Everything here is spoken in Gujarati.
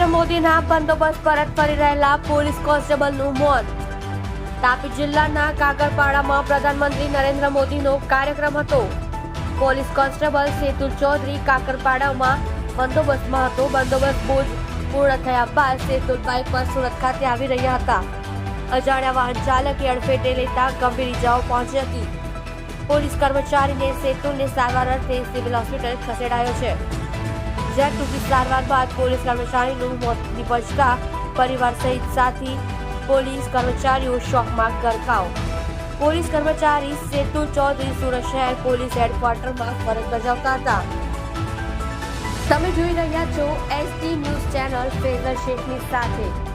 નરેન્દ્ર મોદીના બંદોબસ્ત પરત ફરી રહેલા પોલીસ કોન્સ્ટેબલનું મોત. તાપી જિલ્લાના કાકરપાડામાં પ્રધાનમંત્રી નરેન્દ્ર મોદીનો કાર્યક્રમ હતો. પોલીસ કોન્સ્ટેબલ સેતુલ ચૌધરી કાકરપાડામાં બંદોબસ્તમાં હતો. બંદોબસ્ત પૂર્ણ થયા બાદ સેતુલ બાઇક પર સુરત ખાતે આવી રહ્યા હતા. અજાણ્યા વાહન ચાલકે અડફેટે લેતા ગંભીર ઇજાઓ પહોંચી હતી. પોલીસ કર્મચારીને સેતુલને સારવાર અર્થે સિવિલ હોસ્પિટલ ખસેડાયો છે. જ્યાં ટૂંકી સારવાર બાદ પોલીસ કર્મચારીનું મોત નિપજતા પરિવાર સહિત સાથી પોલીસ કર્મચારીઓ શોકમાં ગરકાવ. પોલીસ કર્મચારી સેતુલ ચૌધરી સુરત શહેર પોલીસ હેડક્વાર્ટરમાં ફરજ બજાવતા હતા. તમે જોઈ રહ્યા છો ST ન્યૂઝ ચેનલ ફેઝર શેખની સાથે.